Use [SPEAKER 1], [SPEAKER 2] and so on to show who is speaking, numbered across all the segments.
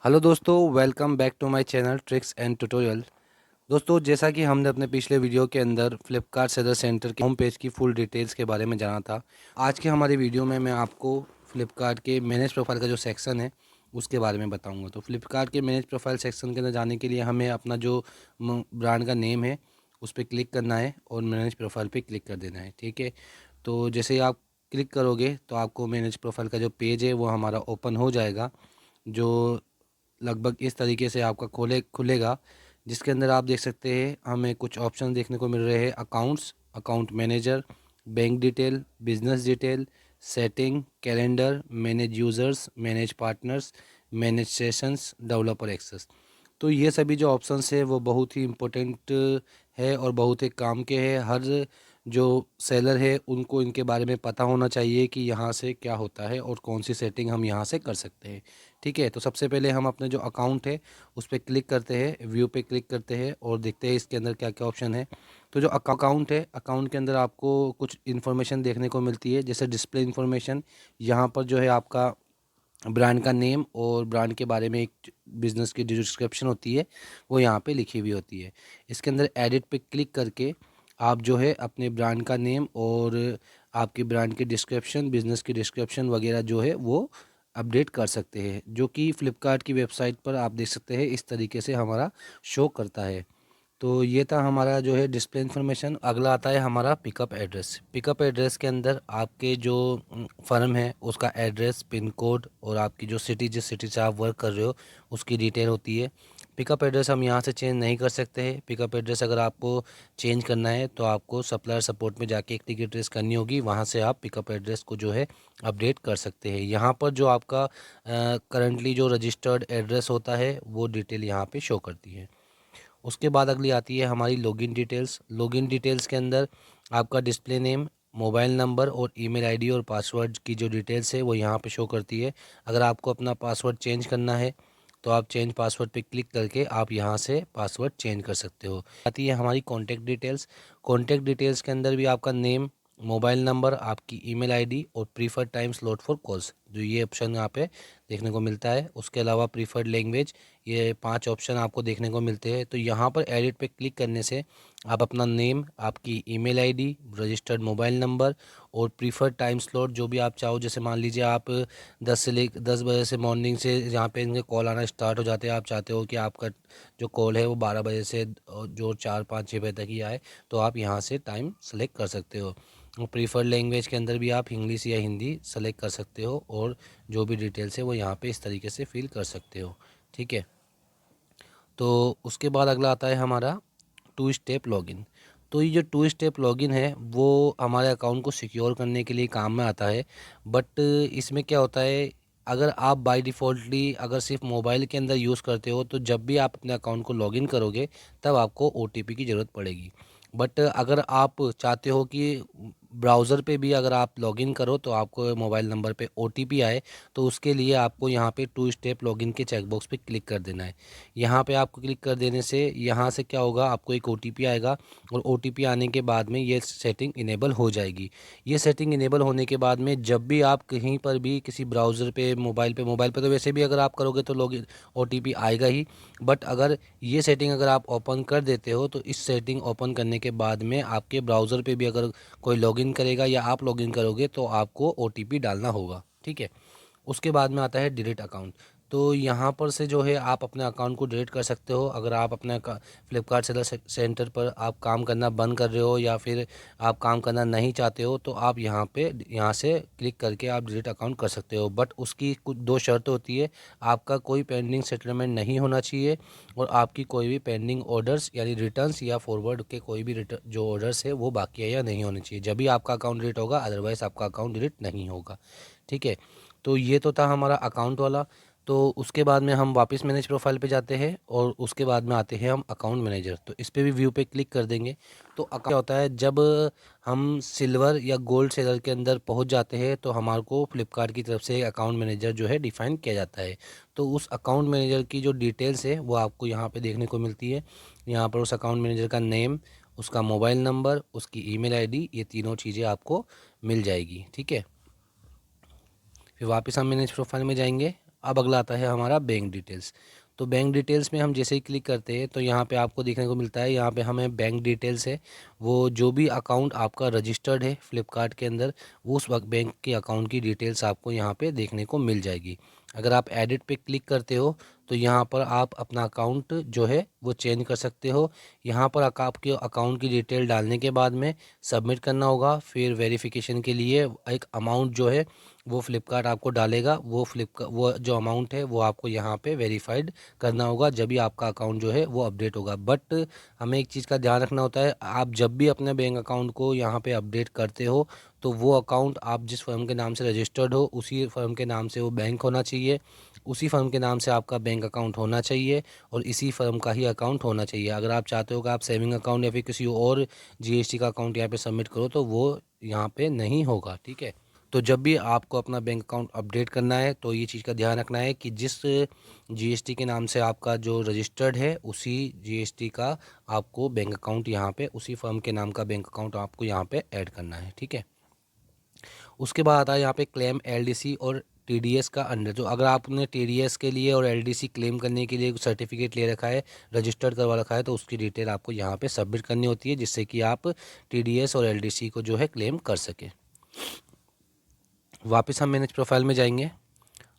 [SPEAKER 1] Hello दोस्तों, welcome back to my channel tricks and tutorial. दोस्तों, जैसा कि हमने अपने पिछले वीडियो के अंदर फ्लिपकार्ट सेलर सेंटर के होम पेज की फुल डिटेल्स के बारे में जाना था। आज के हमारे वीडियो में मैं आपको फ्लिपकार्ट के मैनेज प्रोफाइल का जो सेक्शन है उसके बारे में बताऊंगा। तो फ्लिपकार्ट के मैनेज प्रोफाइल सेक्शन के अंदर जाने के लिए हमें अपना जो ब्रांड का नेम है उस पर क्लिक करना है और मैनेज प्रोफाइल पर क्लिक कर देना है। ठीक है, तो जैसे ही आप क्लिक करोगे तो आपको मैनेज प्रोफाइल का जो पेज है वो हमारा ओपन हो जाएगा, जो लगभग इस तरीके से आपका खुलेगा, जिसके अंदर आप देख सकते हैं हमें कुछ ऑप्शन देखने को मिल रहे हैं। Accounts, account manager, bank detail, business detail, setting, calendar, manage users, manage partners, manage sessions, developer access. तो ये सभी जो ऑप्शंस है वो बहुत ही इम्पोर्टेंट है और बहुत ही काम के हैं। हर जो सेलर है उनको इनके बारे में पता होना चाहिए कि यहाँ से क्या होता है और कौन सी सेटिंग हम यहाँ से कर सकते हैं। ठीक है, तो सबसे पहले हम अपने जो अकाउंट है उस पर क्लिक करते हैं, व्यू पे क्लिक करते हैं और देखते हैं इसके अंदर क्या क्या ऑप्शन है। तो जो अकाउंट है, अकाउंट के अंदर आपको कुछ इन्फॉर्मेशन देखने को मिलती है, जैसे डिस्प्ले इन्फॉर्मेशन। यहाँ पर जो है आपका ब्रांड का नेम और ब्रांड के बारे में एक बिज़नेस की जो डिस्क्रिप्शन होती है वो यहाँ पे लिखी हुई होती है। इसके अंदर एडिट पे क्लिक करके आप जो है अपने ब्रांड का नेम और आपके ब्रांड की डिस्क्रिप्शन, बिज़नेस की डिस्क्रिप्शन वगैरह जो है वो अपडेट कर सकते हैं, जो कि फ़्लिपकार्ट की वेबसाइट पर आप देख सकते हैं इस तरीके से हमारा शो करता है। तो ये था हमारा जो है डिस्प्ले इन्फॉर्मेशन। अगला आता है हमारा पिकअप एड्रेस। पिकअप एड्रेस के अंदर आपके जो फर्म है उसका एड्रेस, पिन कोड और आपकी जो सिटी, जिस सिटी से आप वर्क कर रहे हो उसकी डिटेल होती है। पिकअप एड्रेस हम यहाँ से चेंज नहीं कर सकते हैं। पिकअप एड्रेस अगर आपको चेंज करना है तो आपको सप्लायर सपोर्ट में जाके एक टिकट रेस करनी होगी, वहाँ से आप पिकअप एड्रेस को जो है अपडेट कर सकते हैं। यहाँ पर जो आपका करंटली जो रजिस्टर्ड एड्रेस होता है वो डिटेल यहाँ पे शो करती है। उसके बाद अगली आती है हमारी लॉगिन डिटेल्स। लॉगिन डिटेल्स के अंदर आपका डिस्प्ले नेम, मोबाइल नंबर और ईमेल आईडी और पासवर्ड की जो डिटेल्स है वो यहाँ पे शो करती है। अगर आपको अपना पासवर्ड चेंज करना है तो आप चेंज पासवर्ड पे क्लिक करके आप यहाँ से पासवर्ड चेंज कर सकते हो। आती है हमारी कॉन्टैक्ट डिटेल्स। कॉन्टैक्ट डिटेल्स के अंदर भी आपका नेम, मोबाइल नंबर, आपकी ईमेल आईडी और preferred time slot for calls, जो ये ऑप्शन यहाँ पे देखने को मिलता है। उसके अलावा प्रीफर्ड लैंग्वेज, ये 5 ऑप्शन आपको देखने को मिलते हैं। तो यहाँ पर एडिट पे क्लिक करने से आप अपना नेम, आपकी email ID, registered mobile number और प्रीफर्ड टाइम स्लॉट जो भी आप चाहो, जैसे मान लीजिए आप 10 बजे से मॉर्निंग से जहाँ पे इनके कॉल आना स्टार्ट हो जाते हैं, आप चाहते हो कि आपका जो कॉल है वो 12 बजे से जो 4, 5, 6 बजे तक ही आए, तो आप यहाँ से टाइम सेलेक्ट कर सकते हो। प्रीफर्ड लैंग्वेज के अंदर भी आप इंग्लिश या हिंदी सेलेक्ट कर सकते हो और जो भी डिटेल्स है वो यहाँ पे इस तरीके से फिल कर सकते हो। ठीक है, तो उसके बाद अगला आता है हमारा टू स्टेप लॉगिन। तो ये जो टू स्टेप लॉगिन है वो हमारे अकाउंट को सिक्योर करने के लिए काम में आता है। बट इसमें क्या होता है, अगर आप बाय डिफ़ॉल्टली अगर सिर्फ मोबाइल के अंदर यूज़ करते हो तो जब भी आप अपने अकाउंट को लॉगिन करोगे तब आपको ओटीपी की ज़रूरत पड़ेगी। बट अगर आप चाहते हो कि ब्राउज़र पे भी अगर आप लॉगिन करो तो आपको मोबाइल नंबर पे ओटीपी आए, तो उसके लिए आपको यहाँ पे टू स्टेप लॉगिन के चेकबॉक्स पे क्लिक कर देना है। यहाँ पे आपको क्लिक कर देने से यहाँ से क्या होगा, आपको एक ओटीपी आएगा और ओटीपी आने के बाद में ये सेटिंग इनेबल हो जाएगी। ये सेटिंग इनेबल होने के बाद में जब भी आप कहीं पर भी किसी ब्राउज़र पे, मोबाइल पे तो वैसे भी अगर आप करोगे तो लॉगिन ओटीपी आएगा ही। बट अगर ये सेटिंग अगर आप ओपन कर देते हो तो इस सेटिंग ओपन करने के बाद में आपके ब्राउज़र पे भी अगर कोई लॉगिन करेगा या आप लॉगिन करोगे तो आपको ओटीपी डालना होगा। ठीक है, उसके बाद में आता है डिलीट अकाउंट। तो यहाँ पर से जो है आप अपने अकाउंट को डिलीट कर सकते हो। अगर आप अपने फ्लिपकार्ट सेलर सेंटर पर आप काम करना बंद कर रहे हो या फिर आप काम करना नहीं चाहते हो तो आप यहाँ से क्लिक करके आप डिलीट अकाउंट कर सकते हो। बट उसकी कुछ 2 शर्त होती है। आपका कोई पेंडिंग सेटलमेंट नहीं होना चाहिए और आपकी कोई भी पेंडिंग ऑर्डर्स यानी रिटर्न्स या फॉरवर्ड के कोई भी रिटर्न जो ऑर्डर्स है वो बाकी है या नहीं होने चाहिए, जब भी आपका अकाउंट डिलीट होगा, अदरवाइज़ आपका अकाउंट डिलीट नहीं होगा। ठीक है, तो ये तो था हमारा अकाउंट वाला। तो उसके बाद में हम वापस मैनेज प्रोफाइल पे जाते हैं और उसके बाद में आते हैं हम अकाउंट मैनेजर। तो इस पे भी व्यू पे क्लिक कर देंगे तो क्या होता है, जब हम सिल्वर या गोल्ड सेलर के अंदर पहुंच जाते हैं तो हमारे को फ्लिपकार्ट की तरफ से अकाउंट मैनेजर जो है डिफ़ाइन किया जाता है। तो उस अकाउंट मैनेजर की जो डिटेल्स है वो आपको यहाँ पे देखने को मिलती है। यहाँ पर उस अकाउंट मैनेजर का नेम, उसका मोबाइल नंबर, उसकी ईमेल आईडी, ये तीनों चीज़ें आपको मिल जाएगी। ठीक है, फिर वापस हम मैनेज प्रोफाइल में जाएंगे अब अगला आता है हमारा बैंक डिटेल्स। तो बैंक डिटेल्स में हम जैसे ही क्लिक करते हैं तो यहाँ पे आपको देखने को मिलता है, यहाँ पे हमें बैंक डिटेल्स है, वो जो भी अकाउंट आपका रजिस्टर्ड है फ्लिपकार्ट के अंदर, वो उस वक्त बैंक के अकाउंट की डिटेल्स आपको यहाँ पे देखने को मिल जाएगी। अगर आप एडिट पे क्लिक करते हो तो यहाँ पर आप अपना अकाउंट जो है वो चेंज कर सकते हो। यहाँ पर आपके अकाउंट की डिटेल डालने के बाद में सबमिट करना होगा। फिर वेरिफिकेशन के लिए एक अमाउंट जो है वो फ्लिपकार्ट आपको डालेगा, वो जो अमाउंट है वो आपको यहाँ पे वेरीफाइड करना होगा, जब भी आपका अकाउंट जो है वो अपडेट होगा। बट हमें एक चीज़ का ध्यान रखना होता है, आप जब भी अपने बैंक अकाउंट को यहाँ पे अपडेट करते हो तो वो अकाउंट आप जिस फर्म के नाम से रजिस्टर्ड हो उसी फर्म के नाम से वो बैंक होना चाहिए, उसी फर्म के नाम से आपका बैंक अकाउंट होना चाहिए और इसी फर्म का ही अकाउंट होना चाहिए। अगर आप चाहते हो कि आप सेविंग अकाउंट या फिर किसी और जीएसटी का अकाउंट यहाँ पे सबमिट करो तो वो यहाँ पे नहीं होगा, ठीक है। तो जब भी आपको अपना बैंक अकाउंट अपडेट करना है तो ये चीज़ का ध्यान रखना है कि जिस जीएसटी के नाम से आपका जो रजिस्टर्ड है उसी जीएसटी का आपको बैंक अकाउंट यहाँ पे, उसी फर्म के नाम का बैंक अकाउंट आपको यहाँ पे ऐड करना है, ठीक है। उसके बाद आता है यहाँ पे क्लेम एलडीसी और टीडीएस का अंडर। जो अगर आपने टीडीएस के लिए और एलडीसी क्लेम करने के लिए सर्टिफिकेट ले रखा है, रजिस्टर्ड करवा रखा है, तो उसकी डिटेल आपको यहाँ पे सबमिट करनी होती है, जिससे कि आप टीडीएस और एलडीसी को जो है क्लेम कर सकें। वापस हम मैनेज प्रोफाइल में जाएंगे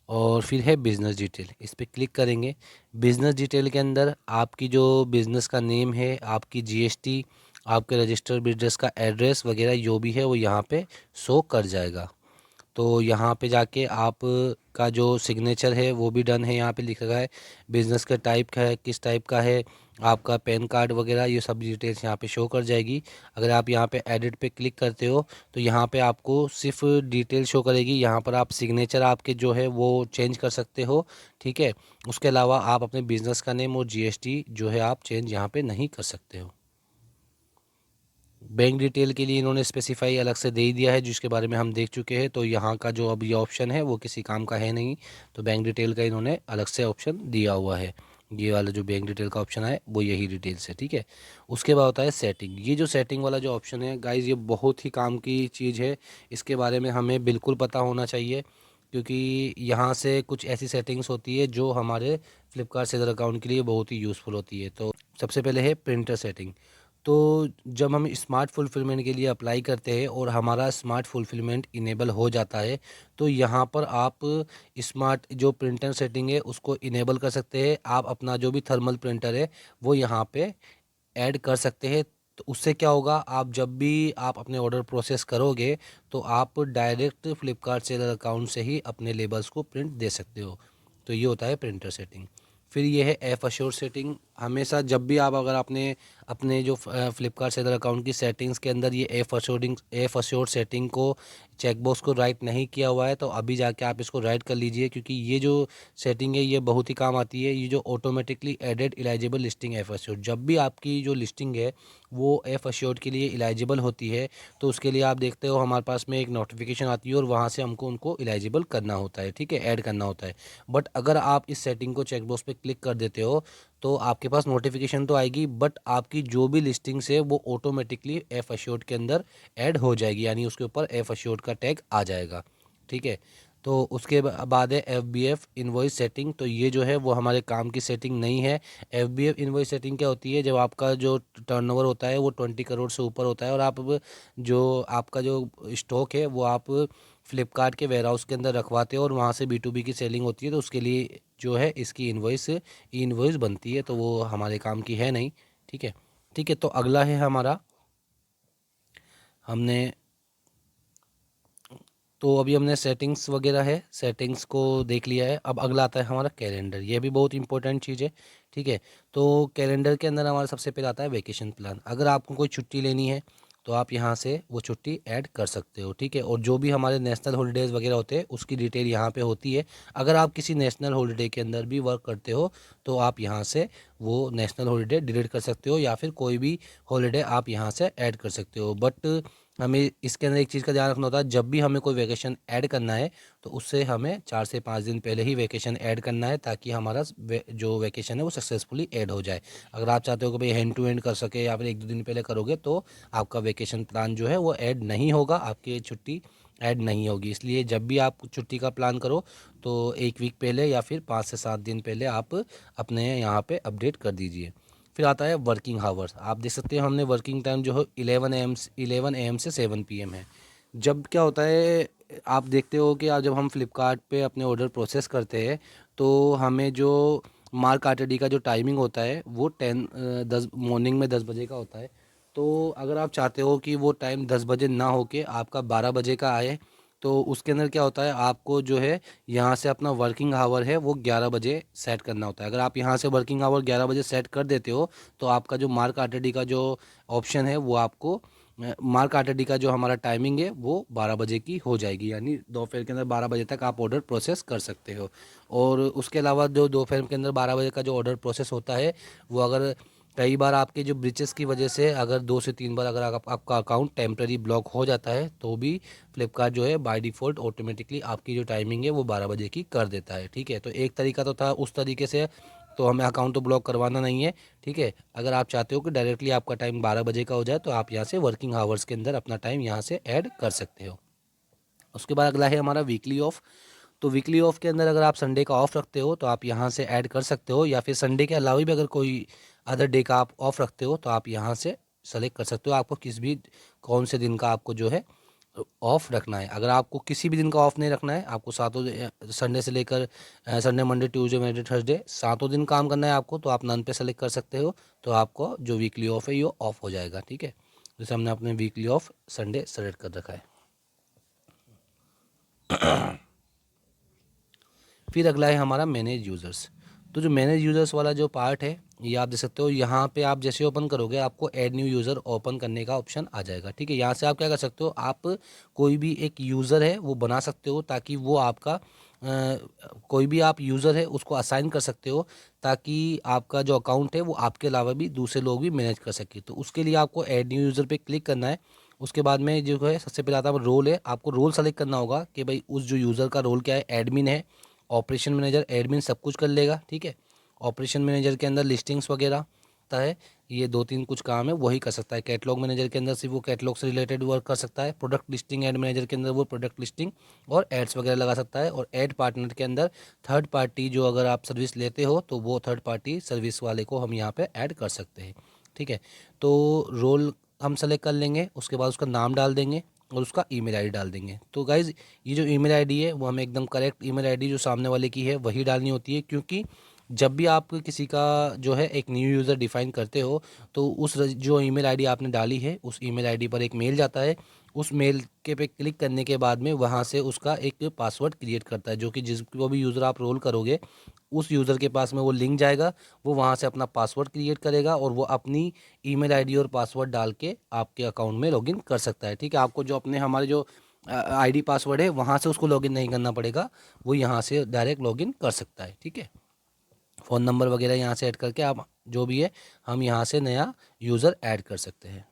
[SPEAKER 1] और फिर है बिज़नेस डिटेल, इस पर क्लिक करेंगे। बिज़नेस डिटेल के अंदर आपकी जो बिज़नेस का नेम है, आपकी जीएसटी, आपके रजिस्टर्ड बिजनेस का एड्रेस वगैरह जो भी है वो यहाँ पे शो कर जाएगा। तो यहाँ पे जाके आप का जो सिग्नेचर है वो भी डन है, यहाँ पे लिखा गया है बिज़नेस का टाइप का है, किस टाइप का है, आपका पैन कार्ड वगैरह ये सब डिटेल्स यहाँ पे शो कर जाएगी। अगर आप यहाँ पे एडिट पे क्लिक करते हो तो यहाँ पे आपको सिर्फ डिटेल शो करेगी, यहाँ पर आप सिग्नेचर आपके जो है वो चेंज कर सकते हो, ठीक है। उसके अलावा आप अपने बिज़नेस का नेम और जीएसटी जो है आप चेंज यहाँ पे नहीं कर सकते हो। बैंक डिटेल के लिए इन्होंने स्पेसिफाई अलग से दे ही दिया है, जिसके बारे में हम देख चुके हैं। तो यहाँ का जो अब ये ऑप्शन है वो किसी काम का है नहीं, तो बैंक डिटेल का इन्होंने अलग से ऑप्शन दिया हुआ है। ये वाला जो बैंक डिटेल का ऑप्शन है वो यही डिटेल्स है, ठीक है। उसके बाद होता है सेटिंग। ये जो सेटिंग वाला जो ऑप्शन है गाइज, ये बहुत ही काम की चीज़ है, इसके बारे में हमें बिल्कुल पता होना चाहिए, क्योंकि यहाँ से कुछ ऐसी सेटिंग्स होती है जो हमारे फ्लिपकार्ट सेलर अकाउंट के लिए बहुत ही यूज़फुल होती है। तो सबसे पहले है प्रिंटर सेटिंग। तो जब हम स्मार्ट फुलफिलमेंट के लिए अप्लाई करते हैं और हमारा स्मार्ट फुलफिलमेंट इनेबल हो जाता है तो यहाँ पर आप स्मार्ट जो प्रिंटर सेटिंग है उसको इनेबल कर सकते हैं। आप अपना जो भी थर्मल प्रिंटर है वो यहाँ पे ऐड कर सकते हैं। तो उससे क्या होगा, आप जब भी आप अपने ऑर्डर प्रोसेस करोगे तो आप डायरेक्ट फ्लिपकार्ट सेलर अकाउंट से ही अपने लेबल्स को प्रिंट दे सकते हो। तो ये होता है प्रिंटर सेटिंग। फिर ये है एफ अश्योर सेटिंग। हमेशा जब भी आप अगर आपने अपने जो फ्लिपकार्ट सेलर अकाउंट की सेटिंग्स के अंदर ये एफ अश्योर सेटिंग को चेकबॉक्स को राइट नहीं किया हुआ है तो अभी जाके आप इसको राइट कर लीजिए, क्योंकि ये जो सेटिंग है ये बहुत ही काम आती है। ये जो automatically added eligible listing F assure, जब भी आपकी जो लिस्टिंग है वो एफ अश्योर के लिए इलाइजिबल होती है तो उसके लिए आप देखते हो हमारे पास में एक नोटिफिकेशन आती है और वहाँ से हमको उनको इलाइजिबल करना होता है, ठीक है, ऐड करना होता है। बट अगर आप इस सेटिंग को चेकबॉक्स पे क्लिक कर देते हो तो आपके पास नोटिफिकेशन तो आएगी, बट आपकी जो भी लिस्टिंग्स है वो ऑटोमेटिकली एफ अश्योर्ड के अंदर ऐड हो जाएगी, यानी उसके ऊपर एफ अश्योर्ड का टैग आ जाएगा, ठीक है। तो उसके बाद है F B F invoice setting. तो ये जो है वो हमारे काम की सेटिंग नहीं है। F B F invoice setting क्या होती है, जब आपका जो टर्नओवर होता है वो 20 करोड़ से ऊपर होता है और आप जो आपका जो स्टॉक है वो आप फ्लिपकार्ट के वेयरहाउस के अंदर रखवाते हो और वहाँ से B2B की सेलिंग होती है, तो उसके लिए जो है इसकी इनवॉइस बनती है, तो वो हमारे काम की है नहीं, ठीक है। ठीक है, तो अगला है हमारा, हमने तो अभी हमने सेटिंग्स वगैरह है, सेटिंग्स को देख लिया है। अब अगला आता है हमारा कैलेंडर। ये भी बहुत इंपॉर्टेंट चीज़ है, ठीक है। तो कैलेंडर के अंदर हमारा सबसे पहले आता है वैकेशन प्लान। अगर आपको कोई छुट्टी लेनी है तो आप यहाँ से वो छुट्टी ऐड कर सकते हो, ठीक है। और जो भी हमारे नेशनल हॉलीडेज़ वगैरह होते हैं उसकी डिटेल यहाँ पे होती है। अगर आप किसी नेशनल हॉलीडे के अंदर भी वर्क करते हो तो आप यहाँ से वो नेशनल हॉलीडे डिलीट कर सकते हो या फिर कोई भी हॉलीडे आप यहाँ से ऐड कर सकते हो। बट हमें इसके अंदर एक चीज़ का ध्यान रखना होता है, जब भी हमें कोई वैकेशन ऐड करना है तो उससे हमें 4 से 5 दिन पहले ही वैकेशन ऐड करना है, ताकि हमारा जो वैकेशन है वो सक्सेसफुली ऐड हो जाए। अगर आप चाहते हो कि भाई हैंड टू हैंड कर सके या फिर 1-2 दिन पहले करोगे तो आपका वैकेशन प्लान जो है वो ऐड नहीं होगा, आपकी छुट्टी ऐड नहीं होगी। इसलिए जब भी आप छुट्टी का प्लान करो तो 1 वीक पहले या फिर 5 से 7 दिन पहले आप अपने यहाँ पे अपडेट कर दीजिए। फिर आता है वर्किंग हावर्स। आप देख सकते हो हमने वर्किंग टाइम जो है 11 AM से 7 PM है। जब क्या होता है, आप देखते हो कि जब हम फ्लिपकार्ट पे अपने ऑर्डर प्रोसेस करते हैं तो हमें जो मार्क आरटीडी का जो टाइमिंग होता है वो 10 मॉर्निंग में 10 बजे का होता है। तो अगर आप चाहते हो कि वो टाइम 10 बजे ना हो के आपका 12 बजे का आए, तो उसके अंदर क्या होता है, आपको जो है यहाँ से अपना वर्किंग आवर है वो 11 बजे सेट करना होता है। अगर आप यहाँ से वर्किंग आवर 11 बजे सेट कर देते हो तो आपका जो मार्क आरटीडी का जो ऑप्शन है वो आपको मार्क आरटीडी का जो हमारा टाइमिंग है वो 12 बजे की हो जाएगी, यानी दोपहर के अंदर 12 बजे तक आप ऑर्डर प्रोसेस कर सकते हो। और उसके अलावा जो दोपहर के अंदर 12 बजे का जो ऑर्डर प्रोसेस होता है वो अगर कई बार आपके जो ब्रीचेस की वजह से अगर 2 से 3 बार अगर आपका अकाउंट टेम्प्रेरी ब्लॉक हो जाता है तो भी फ्लिपकार्ट जो है बाय डिफ़ॉल्ट ऑटोमेटिकली आपकी जो टाइमिंग है वो 12 बजे की कर देता है। ठीक है, तो एक तरीका तो था उस तरीके से, तो हमें अकाउंट तो ब्लॉक करवाना नहीं है। ठीक है, अगर आप चाहते हो कि डायरेक्टली आपका टाइम 12 बजे का हो जाए तो आप यहाँ से वर्किंग आवर्स के अंदर अपना टाइम यहाँ से ऐड कर सकते हो। उसके बाद अगला है हमारा वीकली ऑफ। तो वीकली ऑफ के अंदर अगर आप संडे का ऑफ रखते हो तो आप यहाँ से ऐड कर सकते हो, या फिर संडे के अलावा भी अगर कोई अदर डे का आप ऑफ रखते हो तो आप यहाँ से सेलेक्ट कर सकते हो आपको किस भी कौन से दिन का आपको जो है ऑफ रखना है। अगर आपको किसी भी दिन का ऑफ नहीं रखना है, आपको सातों संडे से लेकर Sunday Monday Tuesday Wednesday Thursday सातों दिन काम करना है आपको, तो आप नन पे सेलेक्ट कर सकते हो, तो आपको जो वीकली ऑफ है ये ऑफ हो जाएगा। ठीक है, जैसे हमने अपने वीकली ऑफ संडे सेलेक्ट कर रखा है। फिर अगला है हमारा मैनेज यूज़र्स। तो जो मैनेज यूज़र्स वाला जो पार्ट है ये आप देख सकते हो, यहाँ पे आप जैसे ओपन करोगे आपको ऐड न्यू यूज़र ओपन करने का ऑप्शन आ जाएगा। ठीक है, यहाँ से आप क्या कर सकते हो, आप कोई भी एक यूज़र है वो बना सकते हो ताकि वो आपका कोई भी आप यूज़र है उसको असाइन कर सकते हो ताकि आपका जो अकाउंट है वो आपके अलावा भी दूसरे लोग भी मैनेज कर सके। तो उसके लिए आपको ऐड न्यू यूज़र पे क्लिक करना है। उसके बाद में जो है सबसे पहले आता है रोल है, आपको रोल सेलेक्ट करना होगा कि भाई उस जो यूज़र का रोल क्या है, एडमिन है, ऑपरेशन मैनेजर, एडमिन सब कुछ कर लेगा। ठीक है, ऑपरेशन मैनेजर के अंदर लिस्टिंग्स वगैरह होता है, ये 2-3 कुछ काम है वही कर सकता है। कैटलॉग मैनेजर के अंदर सिर्फ वो कैटलॉग से रिलेटेड वर्क कर सकता है। प्रोडक्ट लिस्टिंग एड मैनेजर के अंदर वो प्रोडक्ट लिस्टिंग और एड्स वगैरह लगा सकता है। और एड पार्टनर के अंदर थर्ड पार्टी जो अगर आप सर्विस लेते हो तो वो थर्ड पार्टी सर्विस वाले को हम यहाँ पे ऐड कर सकते हैं। ठीक है, तो रोल हम सेलेक्ट कर लेंगे, उसके बाद उसका नाम डाल देंगे और उसका ईमेल आईडी डाल देंगे। तो गाइज़ ये जो ईमेल आईडी है वो हमें एकदम करेक्ट ईमेल आईडी जो सामने वाले की है वही डालनी होती है, क्योंकि जब भी आप किसी का जो है एक न्यू यूज़र डिफ़ाइन करते हो तो उस जो ईमेल आईडी आपने डाली है उस ईमेल आईडी पर एक मेल जाता है। उस मेल के पे क्लिक करने के बाद में वहाँ से उसका एक पासवर्ड क्रिएट करता है, जो कि जिसको भी यूज़र आप रोल करोगे उस यूज़र के पास में वो लिंक जाएगा, वो वहाँ से अपना पासवर्ड क्रिएट करेगा और वो अपनी ईमेल आईडी और पासवर्ड डाल के आपके अकाउंट में लॉगिन कर सकता है। ठीक है, आपको जो अपने हमारे जो आईडी पासवर्ड है वहाँ से उसको लॉगिन नहीं करना पड़ेगा, वो यहाँ से डायरेक्ट लॉगिन कर सकता है। ठीक है, फ़ोन नंबर वगैरह यहाँ से ऐड करके आप जो भी है हम यहाँ से नया यूज़र ऐड कर सकते हैं।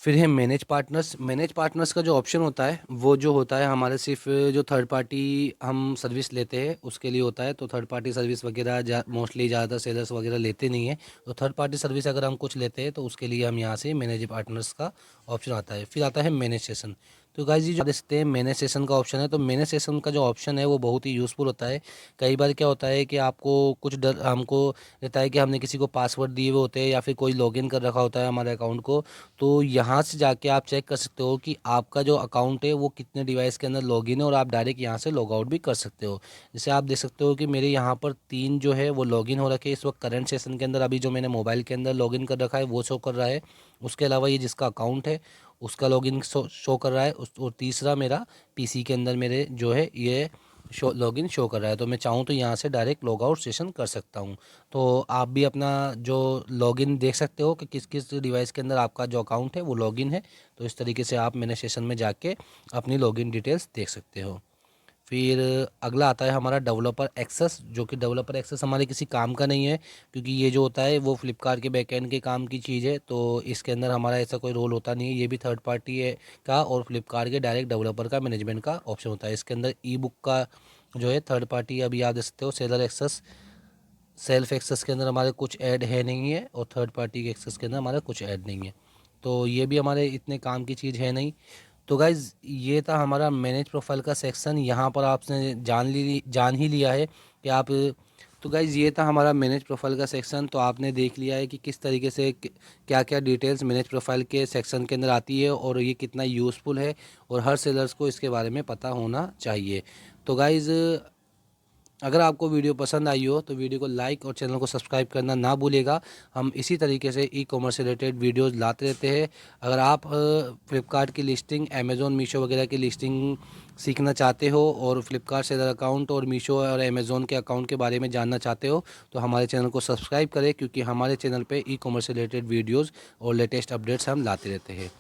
[SPEAKER 1] फिर है मैनेज पार्टनर्स। मैनेज पार्टनर्स का जो ऑप्शन होता है वो जो होता है हमारे सिर्फ जो थर्ड पार्टी हम सर्विस लेते हैं उसके लिए होता है। तो थर्ड पार्टी सर्विस वगैरह मोस्टली ज़्यादातर सेलर्स वगैरह लेते नहीं है, तो थर्ड पार्टी सर्विस अगर हम कुछ लेते हैं तो उसके लिए हम यहाँ से मैनेज पार्टनर्स का ऑप्शन आता है। फिर आता है मैनेज सेशन। तो गाइस ये जो देखते हैं मैनेज सेशन का ऑप्शन है, तो मैनेज सेशन का जो ऑप्शन है वो बहुत ही यूज़फुल होता है। कई बार क्या होता है कि आपको कुछ डर हमको रहता है कि हमने किसी को पासवर्ड दिए हुए होते हैं या फिर कोई लॉगिन कर रखा होता है हमारे अकाउंट को, तो यहाँ से जाके आप चेक कर सकते हो कि आपका जो अकाउंट है वो कितने डिवाइस के अंदर लॉगिन है और आप डायरेक्ट यहाँ से लॉग आउट भी कर सकते हो। जैसे आप देख सकते हो कि मेरे यहाँ पर 3 जो है वो लॉगिन हो रखे हैं इस वक्त करंट सेशन के अंदर। अभी जो मैंने मोबाइल के अंदर लॉगिन कर रखा है वो शो कर रहा है। उसके अलावा ये जिसका अकाउंट है उसका लॉगिन शो कर रहा है और तीसरा मेरा पीसी के अंदर मेरे जो है ये लॉगिन शो कर रहा है। तो मैं चाहूँ तो यहाँ से डायरेक्ट लॉग आउट सेशन कर सकता हूँ। तो आप भी अपना जो लॉगिन देख सकते हो कि किस किस डिवाइस के अंदर आपका जो अकाउंट है वो लॉगिन है। तो इस तरीके से आप मैंने सेशन में जाके अपनी लॉगिन डिटेल्स देख सकते हो। फिर अगला आता है हमारा डेवलपर एक्सेस, जो कि डेवलपर एक्सेस हमारे किसी काम का नहीं है, क्योंकि ये जो होता है वो फ्लिपकार्ट के बैकएंड के काम की चीज़ है। तो इसके अंदर हमारा ऐसा कोई रोल होता नहीं है, ये भी थर्ड पार्टी है का और फ्लिपकार्ट के डायरेक्ट डेवलपर का मैनेजमेंट का ऑप्शन होता है। इसके अंदर ई बुक का जो है थर्ड पार्टी अभी आप देख सकते हो सेलर एक्सेस, सेल्फ एक्सेस के अंदर हमारे कुछ ऐड है नहीं है और थर्ड पार्टी के एक्सेस के अंदर हमारा कुछ ऐड नहीं है, तो ये भी हमारे इतने काम की चीज़ है नहीं। तो गाइज़ ये था हमारा मैनेज प्रोफाइल का सेक्शन। यहाँ पर आपने जान ही लिया है कि आप, तो गाइज़ ये था हमारा मैनेज प्रोफाइल का सेक्शन। तो आपने देख लिया है कि किस तरीके से क्या क्या डिटेल्स मैनेज प्रोफाइल के सेक्शन के अंदर आती है और ये कितना यूज़फुल है और हर सेलर्स को इसके बारे में पता होना चाहिए। तो गाइज़ अगर आपको वीडियो पसंद आई हो तो वीडियो को लाइक और चैनल को सब्सक्राइब करना ना भूलिएगा। हम इसी तरीके से ई कॉमर्स से रिलेटेड वीडियोस लाते रहते हैं। अगर आप फ्लिपकार्ट की लिस्टिंग, अमेज़ॉन, मीशो वगैरह की लिस्टिंग सीखना चाहते हो और फ्लिपकार्ट सेलर अकाउंट और मीशो और अमेज़ॉन के अकाउंट के बारे में जानना चाहते हो तो हमारे चैनल को सब्सक्राइब करें, क्योंकि हमारे चैनल पर ई कॉमर्स से रिलेटेड वीडियोज़ और लेटेस्ट अपडेट्स हम लाते रहते हैं।